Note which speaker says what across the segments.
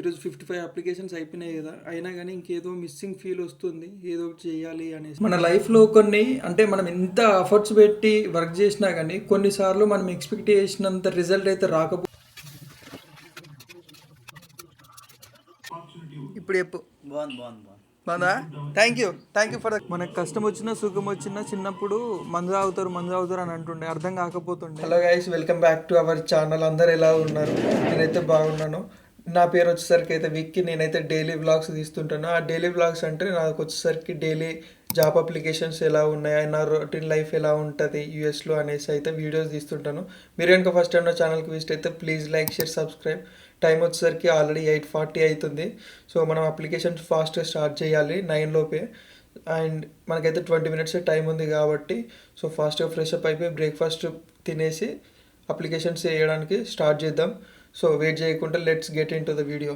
Speaker 1: ఈరోజు 55 అప్లికేషన్స్ అయిపోయినాయి కదా, అయినా కానీ ఇంకేదో మిస్సింగ్ ఫీల్ వస్తుంది, ఏదో ఒకటి చేయాలి అనేసి. మన లైఫ్లో కొన్ని అంటే మనం ఎంత ఎఫర్ట్స్ పెట్టి వర్క్ చేసినా కానీ కొన్నిసార్లు మనం ఎక్స్పెక్ట్ చేసినంత రిజల్ట్ అయితే రాకపోతే ఇప్పుడు చెప్పు. బాగుందా? థ్యాంక్ యూ ఫర్ మనకు కష్టం వచ్చినా సుఖం వచ్చినా చిన్నప్పుడు మందు తాగుతారు అని అంటుండే, అర్థం కాకపోతుండే. Hello guys, welcome back to our channel. అందరు ఎలా ఉన్నారు? నేనైతే బాగున్నాను. నా పేరు వచ్చేసరికి అయితే విక్కీ. నేనైతే డైలీ వ్లాగ్స్ తీస్తుంటాను. ఆ డైలీ వ్లాగ్స్ అంటే నాకు వచ్చేసరికి డైలీ జాబ్ అప్లికేషన్స్ ఎలా ఉన్నాయి, నా రొటీన్ లైఫ్ ఎలా ఉంటుంది యూఎస్లో అనేసి అయితే వీడియోస్ తీస్తుంటాను. మీరు కనుక ఫస్ట్ టైం నా ఛానల్కి విజిట్ అయితే please like, share, subscribe. Time వచ్చేసరికి ఆల్రెడీ 8:40 అవుతుంది. సో మనం అప్లికేషన్ ఫాస్ట్గా స్టార్ట్ చేయాలి 9 లోపే. అండ్ మనకైతే 20 మినిట్స్ టైం ఉంది కాబట్టి సో ఫాస్ట్గా ఫ్రెష్ అప్ అయిపోయి బ్రేక్ఫాస్ట్ తినేసి అప్లికేషన్స్ వేయడానికి స్టార్ట్ చేద్దాం. సో వెయిట్ చేయకుండా let's get in to the video.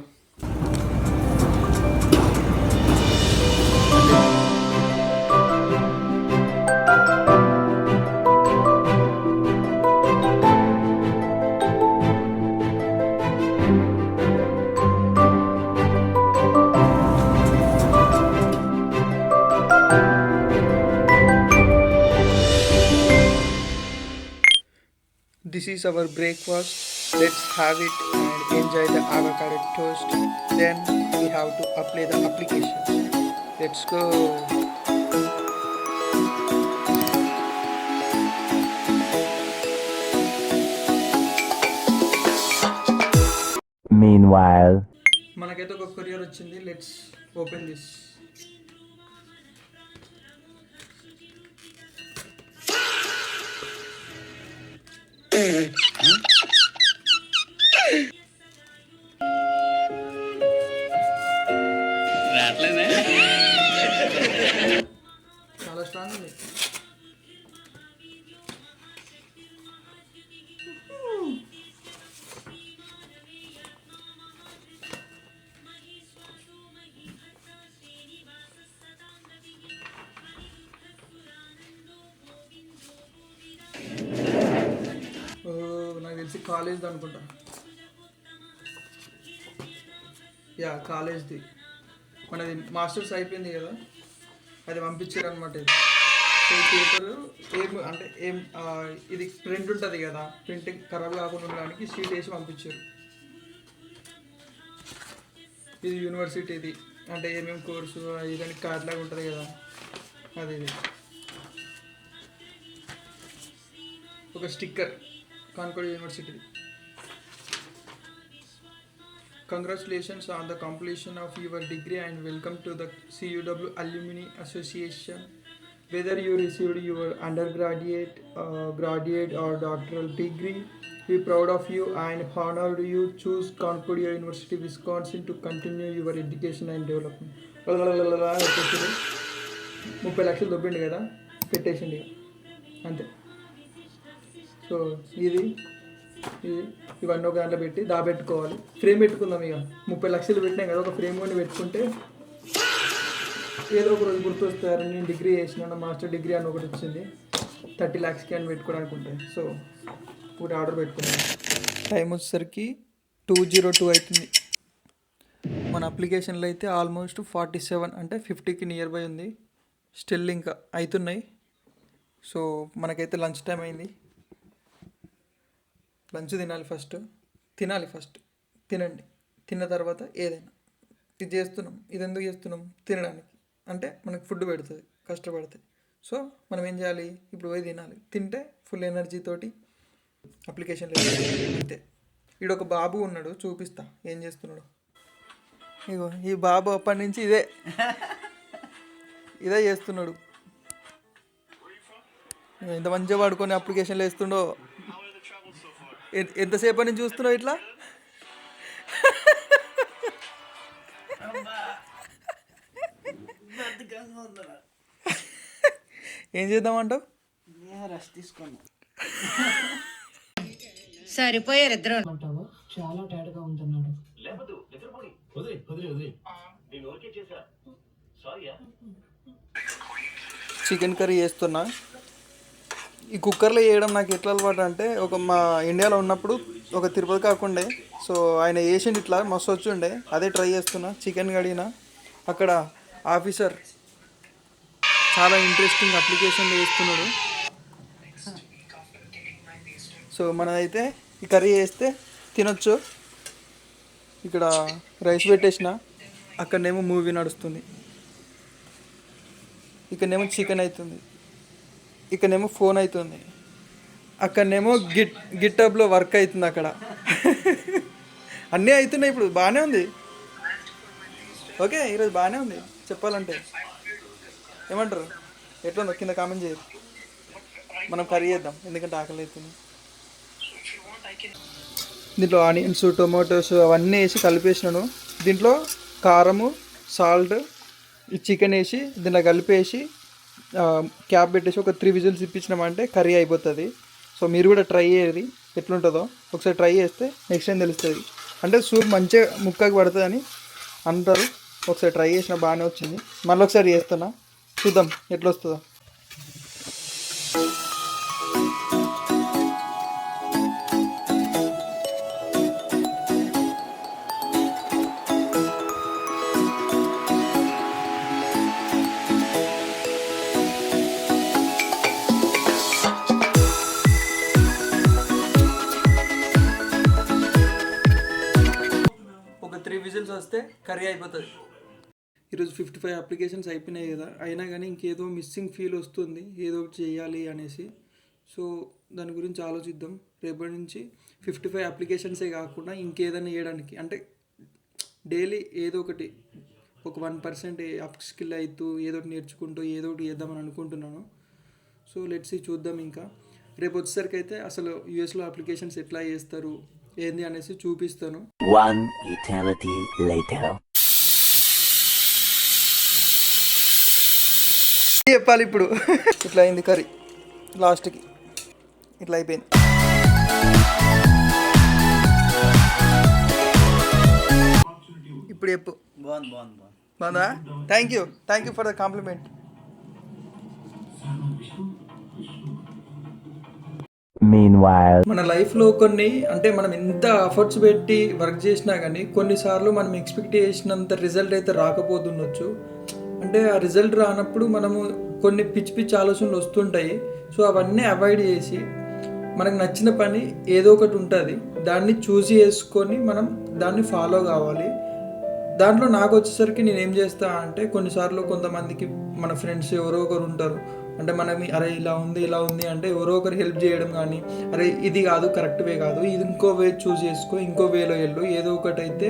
Speaker 1: This is our breakfast. Let's have it and enjoy the avocado toast. Then we have to apply the applications. Let's go.
Speaker 2: Meanwhile,
Speaker 1: మనకైతే ఒక courier వచ్చింది. Let's open this. చాలా strong ఉంది. నాకు తెలిసి కాలేజ్ది అనుకుంటా. Yeah, కాలేజ్ది. మనది masters అయిపోయింది కదా, అది పంపించారు అనమాట. ఇది పేపరు ఇది ప్రింట్ ఉంటుంది కదా, ప్రింటింగ్ ఖరాబ్ కాకుండా ఉండడానికి షీట్ వేసి పంపించారు. ఇది యూనివర్సిటీది, అంటే ఏమేమి కోర్సు ఇదని కార్డ్ లాగా ఉంటుంది కదా, అది ఇది. ఒక sticker, Concord university. Congratulations on the completion of your degree and welcome to the CUW Alumni Association. Whether you received your undergraduate, graduate or doctoral degree, we are proud of you and honored you choose Concordia University, Wisconsin to continue your education and development. 30 లక్షలు దొబ్బిండు కదా, పెట్టేసిండు అంతే. So ఇవన్నీ ఒక దాంట్లో పెట్టి దాబెట్టుకోవాలి. Frame పెట్టుకుందాం. ఇక 30 లక్షలు పెట్టినాం కదా, ఒక ఫ్రేమ్ కొని పెట్టుకుంటే ఏదో ఒక రోజు గుర్తు వస్తారు. నేను డిగ్రీ చేసిన, మాస్టర్ డిగ్రీ అని ఒకటి వచ్చింది, 30 lakhsకి అని పెట్టుకోవడానికి ఉంటాయి. సో ఒకటి ఆర్డర్ పెట్టుకున్నాం. టైం వచ్చేసరికి 2:02 అవుతుంది. మన అప్లికేషన్లో అయితే ఆల్మోస్ట్ 47 అంటే 50కి నియర్ బై ఉంది. స్టిల్ ఇంకా అవుతున్నాయి. సో మనకైతే లంచ్ టైం అయింది. లంచ్ తినాలి ఫస్ట్. తినండి. తిన్న తర్వాత ఏదైనా ఇది చేస్తున్నాం. ఇది ఎందుకు చేస్తున్నాం? తినడానికి. అంటే మనకు ఫుడ్ పెడుతుంది కష్టపడితే. సో మనం ఏం చేయాలి? ఇప్పుడు పోయి తినాలి. తింటే ఫుల్ ఎనర్జీతోటి అప్లికేషన్ లేదు అంతే. ఈడు ఒక బాబు ఉన్నాడు, చూపిస్తా ఏం చేస్తున్నాడు. ఇగో ఈ బాబు అప్పటి నుంచి ఇదే చేస్తున్నాడు. ఎంత మంచిగా పడుకొని అప్లికేషన్లు వేస్తుండో. ఎంతసేపు నుంచి చూస్తున్నావు ఇట్లా? ఏం చేద్దామంటావు?
Speaker 3: రెస్ట్ తీసుకున్నా.
Speaker 4: సరిపోయారు ఇద్దరు.
Speaker 3: చాలా టైర్డ్ గా ఉంటున్నాడు.
Speaker 1: చికెన్ కర్రీ చేస్తున్నా. ఈ కుక్కర్లో వేయడం నాకు ఎట్లా అలవాటు అంటే మా ఇండియాలో ఉన్నప్పుడు ఒక తిరుపతి కాకుండే, సో ఆయన వేసిండు ఇట్లా మస్తు వచ్చి ఉండే, అదే ట్రై చేస్తున్నా. చికెన్ కడిగిన అక్కడ ఆఫీసర్ చాలా ఇంట్రెస్టింగ్ అప్లికేషన్ వేస్తున్నాడు. సో మనమైతే ఈ కర్రీ వేస్తే తినొచ్చు. ఇక్కడ రైస్ పెట్టేసిన, అక్కడనేమో మూవీ నడుస్తుంది, ఇక్కడనేమో చికెన్ అవుతుంది, ఇక్కడనేమో ఫోన్ అవుతుంది, అక్కడనేమో గిట్టబ్లో వర్క్ అవుతుంది. అక్కడ అన్నీ అవుతున్నాయి. ఇప్పుడు బాగానే ఉంది. ఓకే, ఈరోజు బాగానే ఉంది చెప్పాలంటే. ఏమంటారు? ఎట్లుందో కింద కామెంట్ చేయరు. మనం కర్రీ చేద్దాం, ఎందుకంటే ఆకలి అవుతుంది. దీంట్లో ఆనియన్స్, టొమాటోస్ అవన్నీ వేసి కలిపేసినాను. దీంట్లో కారము, సాల్ట్, ఈ చికెన్ వేసి దీంట్లో కలిపేసి క్యాప్ పెట్టేసి ఒక 3 విజిల్స్ ఇప్పించినామంటే కర్రీ అయిపోతుంది. సో మీరు కూడా ట్రై చేయండి, ఎట్లుంటుందో ఒకసారి ట్రై చేస్తే నెక్స్ట్ టైం తెలుస్తుంది. అంటే సూప్ మంచిగా ముక్కకి పడుతుందని అంటారు. ఒకసారి ట్రై చేసిన బాగానే వచ్చింది. మళ్ళీ ఒకసారి చేస్తున్నా, చూద్దాం ఎట్లా వస్తుందో. ఒక 3 విజిల్స్ వస్తే కర్రీ అయిపోతుంది. ఈరోజు 55 అప్లికేషన్స్ అయిపోయినాయి కదా, అయినా కానీ ఇంకేదో మిస్సింగ్ ఫీల్ వస్తుంది, ఏదో ఒకటి చేయాలి అనేసి. సో దాని గురించి ఆలోచిద్దాం. రేపటి నుంచి 55 అప్లికేషన్సే కాకుండా ఇంకేదైనా చేయడానికి, అంటే డైలీ ఏదో ఒకటి ఒక 1% అప్ స్కిల్ అవుతూ ఏదో ఒకటి నేర్చుకుంటూ ఏదో ఒకటి చేద్దామని అనుకుంటున్నాను. సో లెట్స్ చూద్దాం. ఇంకా రేపు వచ్చేసరికి అయితే అసలు యూఎస్లో అప్లికేషన్స్ ఎట్లా చేస్తారు ఏంది అనేసి చూపిస్తాను.
Speaker 2: One eternity later.
Speaker 1: చెప్పాలి ఇప్పుడు. ఇట్లా అయింది కర్రీ, లాస్ట్కి ఇట్లా అయిపోయింది. ఇప్పుడు చెప్పు. బాగుందా? Thank you for the complement.
Speaker 2: Meanwhile,
Speaker 1: మన లైఫ్లో కొన్ని, అంటే మనం ఎంత ఎఫర్ట్స్ పెట్టి వర్క్ చేసినా కానీ కొన్నిసార్లు మనం ఎక్స్పెక్ట్ చేసినంత రిజల్ట్ అయితే రాకపోతుండొచ్చు. అంటే ఆ రిజల్ట్ రానప్పుడు మనము కొన్ని పిచ్చి ఆలోచనలు వస్తుంటాయి. సో అవన్నీ అవాయిడ్ చేసి మనకు నచ్చిన పని ఏదో ఒకటి ఉంటుంది, దాన్ని చూసి చేసుకొని మనం దాన్ని ఫాలో కావాలి. దాంట్లో నాకు వచ్చేసరికి నేను ఏం చేస్తా అంటే, కొన్నిసార్లు కొంతమందికి మన ఫ్రెండ్స్ ఎవరో ఒకరు ఉంటారు, అంటే మనకి అరే ఇలా ఉంది అంటే ఎవరో ఒకరు హెల్ప్ చేయడం కానీ, అరే ఇది కాదు, కరెక్ట్ వే కాదు, ఇది ఇంకో వే చూస్ చేసుకో, ఇంకో వేలో వెళ్ళు, ఏదో ఒకటి అయితే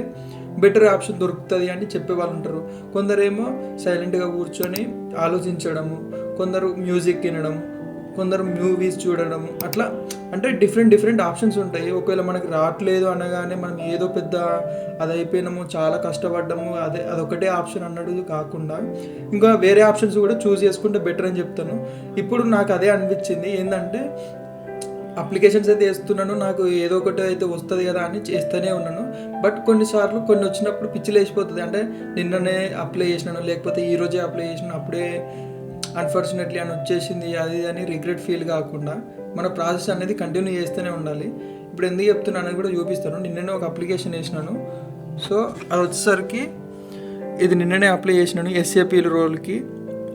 Speaker 1: బెటర్ ఆప్షన్ దొరుకుతుంది అని చెప్పే వాళ్ళు ఉంటారు. కొందరేమో సైలెంట్గా కూర్చొని ఆలోచించడము, కొందరు మ్యూజిక్ వినడం, కొందరు మూవీస్ చూడడం, అట్లా అంటే డిఫరెంట్ ఆప్షన్స్ ఉంటాయి. ఒకవేళ మనకి రావట్లేదు అనగానే మనం ఏదో పెద్ద అది అయిపోయినాము, చాలా కష్టపడ్డాము, అదొకటే ఆప్షన్ అన్నది కాకుండా ఇంకా వేరే ఆప్షన్స్ కూడా చూస్ చేసుకుంటే బెటర్ అని చెప్తాను. ఇప్పుడు నాకు అదే అనిపించింది, ఏంటంటే అప్లికేషన్స్ అయితే వేస్తున్నాను, నాకు ఏదో ఒకటి అయితే వస్తుంది కదా అని చేస్తూనే ఉన్నాను. బట్ కొన్నిసార్లు కొన్ని వచ్చినప్పుడు పిచ్చి లేచిపోతుంది. అంటే నిన్ననే అప్లై చేసినాను, లేకపోతే ఈరోజే అప్లై చేసినాను, అప్పుడే అన్ఫార్చునేట్లీ అని వచ్చేసింది అది అని రిగ్రెట్ ఫీల్ కాకుండా మన ప్రాసెస్ అనేది కంటిన్యూ చేస్తూనే ఉండాలి. ఇప్పుడు ఎందుకు చెప్తున్నానని కూడా చూపిస్తాను. నిన్ననే ఒక అప్లికేషన్ వేసినాను. సో అది వచ్చేసరికి ఇది నిన్ననే అప్లై చేసినాను ఎస్ఏపీ రోల్కి,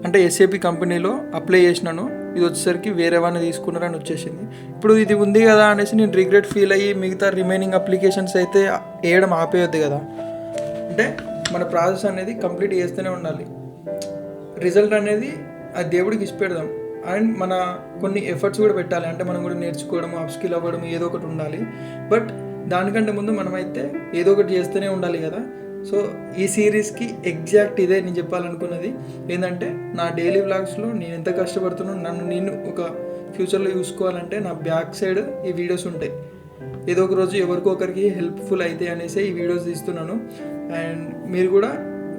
Speaker 1: అంటే ఎస్ఏపీ కంపెనీలో అప్లై చేసినాను. ఇది వచ్చేసరికి వేరే వాళ్ళని తీసుకున్నారని వచ్చేసింది. ఇప్పుడు ఇది ఉంది కదా అనేసి నేను రిగ్రెట్ ఫీల్ అయ్యి మిగతా రిమైనింగ్ అప్లికేషన్స్ అయితే వేయడం ఆపేయద్దు కదా. అంటే మన ప్రాసెస్ అనేది కంప్లీట్ చేస్తూనే ఉండాలి. రిజల్ట్ అనేది అది దేవుడికి ఇష్టపెడదాం, అండ్ మన కొన్ని ఎఫర్ట్స్ కూడా పెట్టాలి. అంటే మనం కూడా నేర్చుకోవడం, అప్స్కిల్ అవ్వడం ఏదో ఒకటి ఉండాలి. బట్ దానికంటే ముందు మనమైతే ఏదో ఒకటి చేస్తూనే ఉండాలి కదా. సో ఈ సిరీస్కి ఎగ్జాక్ట్ ఇదే నేను చెప్పాలనుకున్నది. ఏంటంటే నా డైలీ వ్లాగ్స్లో నేను ఎంత కష్టపడుతున్నాను, నన్ను నేను ఒక ఫ్యూచర్లో చూసుకోవాలంటే నా బ్యాక్ సైడ్ ఈ వీడియోస్ ఉంటాయి. ఏదో ఒక రోజు ఎవరికో ఒకరికి హెల్ప్ఫుల్ అయితే అనేసి ఈ వీడియోస్ తీస్తున్నాను. అండ్ మీరు కూడా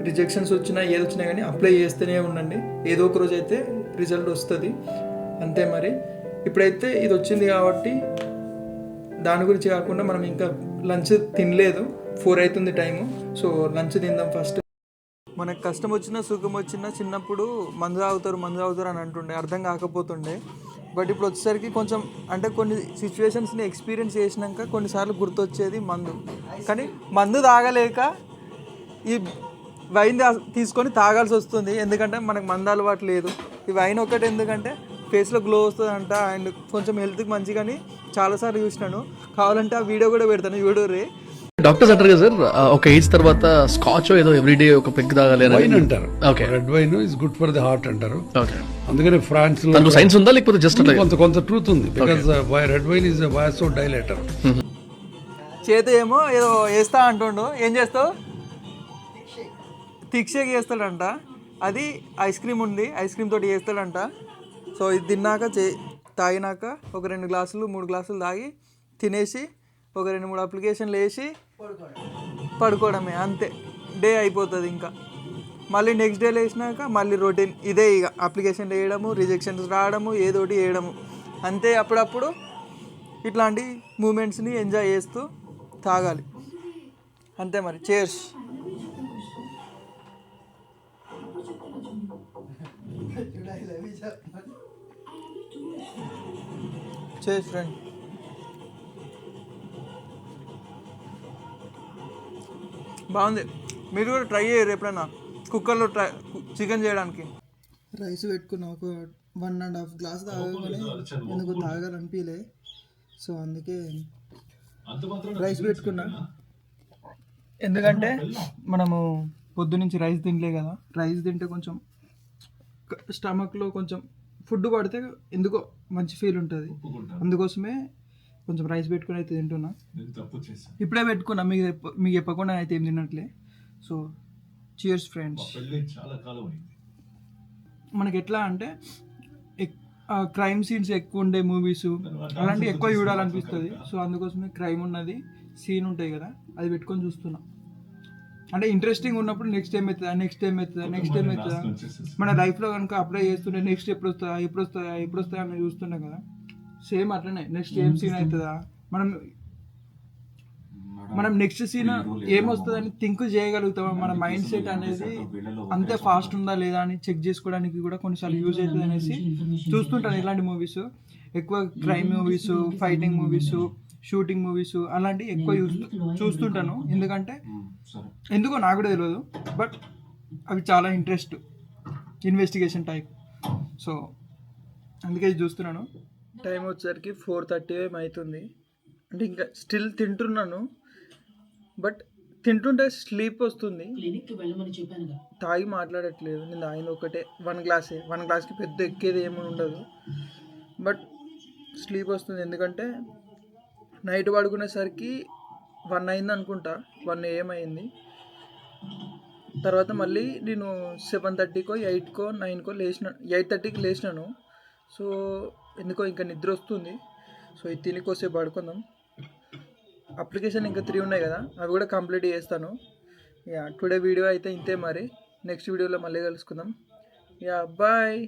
Speaker 1: రిజెక్షన్స్ వచ్చినా ఏది వచ్చినా కానీ అప్లై చేస్తూనే ఉండండి, ఏదో ఒక రోజు అయితే రిజల్ట్ వస్తుంది. అంతే. మరి ఇప్పుడైతే ఇది వచ్చింది కాబట్టి దాని గురించి కాకుండా మనం ఇంకా లంచ్ తినలేదు, 4 అవుతుంది టైము. సో లంచ్ తిందాం ఫస్ట్. మనకు కష్టం వచ్చినా సుఖం వచ్చినా చిన్నప్పుడు మందు తాగుతారు అని అంటుండే, అర్థం కాకపోతుండే. బట్ ఇప్పుడు వచ్చేసరికి కొంచెం అంటే కొన్ని సిచ్యువేషన్స్ని ఎక్స్పీరియన్స్ చేసినాక కొన్నిసార్లు గుర్తొచ్చేది మందు. కానీ మందు తాగలేక ఈ వైన్ తీసుకొని తాగాల్సి వస్తుంది, ఎందుకంటే మనకు మందు అలవాటు లేదు. ఈ వైన్ ఒకటి ఎందుకంటే ఫేస్లో గ్లో వస్తుందంట అండ్ కొంచెం హెల్త్కి మంచిగాని చాలాసార్లు చూసినాను. కావాలంటే ఆ వీడియో కూడా పెడతాను, చూడరే.
Speaker 4: డాక్టర్స్ అంటారు కదా సార్, ఒక ఏజ్ తర్వాత స్కాచ్ ఏదో ఎవ్రీడే ఒక పెగ్ తాగాలి
Speaker 5: వైన్ అంటారు.
Speaker 4: Okay,
Speaker 5: red wine is good for the heart అంటారు.
Speaker 4: ఓకే,
Speaker 5: అందుకని ఫ్రాన్స్ లో
Speaker 4: దానికి సైన్స్ ఉందా లేకపోతే జస్ట్ అట్లా?
Speaker 5: కొంత ట్రూత్ ఉంది. Because red wine is vasodilator.
Speaker 1: చేతి ఏమో ఏదో వేస్తా అంటుండు, ఏం చేస్తావు? థిక్ షేక్ చేస్తాడంట. అది ఐస్ క్రీమ్ ఉంది, ఐస్ క్రీమ్ తోటి చేస్తాడంట. సో ఇది తిన్నాక తాగినాక ఒక 2 గ్లాసులు 3 గ్లాసులు తాగి తినేసి ఒక 2-3 అప్లికేషన్లు వేసి పడుకోవడమే, అంతే. డే అయిపోతుంది. ఇంకా మళ్ళీ నెక్స్ట్ డే లేచినాక మళ్ళీ రొటీన్ ఇదే. ఇక అప్లికేషన్ వేయడము, రిజెక్షన్స్ రావడము, ఏదోటి వేయడము, అంతే. అప్పుడప్పుడు ఇట్లాంటి మూమెంట్స్ని ఎంజాయ్ చేస్తూ తాగాలి, అంతే. మరి చేర్స్. Chairs friend. బాగుంది, మీరు కూడా ట్రై చేయరు ఎప్పుడైనా కుక్కర్లో చికెన్ చేయడానికి. రైస్ పెట్టుకున్నా, ఒక 1.5 గ్లాస్ తాగగానే ఎందుకు తాగాలనిపించలే, సో అందుకే రైస్ పెట్టుకున్నా. ఎందుకంటే మనము పొద్దునుంచి రైస్ తినలే కదా, రైస్ తింటే కొంచెం స్టమక్లో కొంచెం ఫుడ్ పడితే ఎందుకో మంచి ఫీల్ ఉంటుంది. అందుకోసమే కొంచెం రైస్ పెట్టుకుని అయితే తింటున్నా. ఇప్పుడే పెట్టుకున్నా, మీకు చెప్పకుండా అయితే ఏం తినట్లే. So cheers friends. మనకి ఎట్లా అంటే క్రైమ్ సీన్స్ ఎక్కువ ఉండే మూవీస్ అలాంటివి ఎక్కువ చూడాలనిపిస్తుంది. సో అందుకోసమే క్రైమ్ ఉన్నది సీన్ ఉంటాయి కదా, అది పెట్టుకొని చూస్తున్నా. అంటే ఇంట్రెస్టింగ్ ఉన్నప్పుడు నెక్స్ట్ టైం అవుతుందా మన లైఫ్లో కనుక అప్లై చేస్తుంటే నెక్స్ట్ ఎప్పుడు వస్తుందా అని చూస్తున్నాం కదా. సేమ్ అట్లనే నెక్స్ట్ ఏం సీన్ అవుతుందా, మనం నెక్స్ట్ సీన్ ఏమొస్తుందని థింక్ చేయగలుగుతాం. మన మైండ్ సెట్ అనేది అంతే ఫాస్ట్ ఉందా లేదా అని చెక్ చేసుకోవడానికి కూడా కొన్నిసార్లు యూజ్ అవుతుంది అనేసి చూస్తుంటాను. ఇలాంటి మూవీస్ ఎక్కువ crime movies, fighting movies, shooting movies అలాంటివి ఎక్కువ చూస్తుంటాను. ఎందుకో నాకు కూడా తెలియదు, బట్ అవి చాలా ఇంట్రెస్ట్, ఇన్వెస్టిగేషన్ టైప్. సో అందుకే చూస్తున్నాను. టైం వచ్చేసరికి 4:30 అవుతుంది. అంటే ఇంకా స్టిల్ తింటున్నాను, బట్ తింటుంటే స్లీప్ వస్తుంది. తాగి మాట్లాడట్లేదు, నేను తాగిన ఒకటే 1 గ్లాసే. 1 గ్లాస్కి పెద్ద ఎక్కేది ఏమీ ఉండదు, బట్ స్లీప్ వస్తుంది. ఎందుకంటే నైట్ పడుకునేసరికి 1 అయింది అనుకుంటా, 1 AM అయింది. తర్వాత మళ్ళీ నేను 7:30కో 8కో 9కో లేచిన, 8:30కి లేచినాను. సో ఎందుకో ఇంకా నిద్ర వస్తుంది. సో ఇది తిని కోసేపు పడుకుందాం. అప్లికేషన్ ఇంకా 3 ఉన్నాయి కదా, అవి కూడా కంప్లీట్ చేస్తాను. టుడే వీడియో అయితే ఇంతే. మరి నెక్స్ట్ వీడియోలో మళ్ళీ కలుసుకుందాం. బాయ్.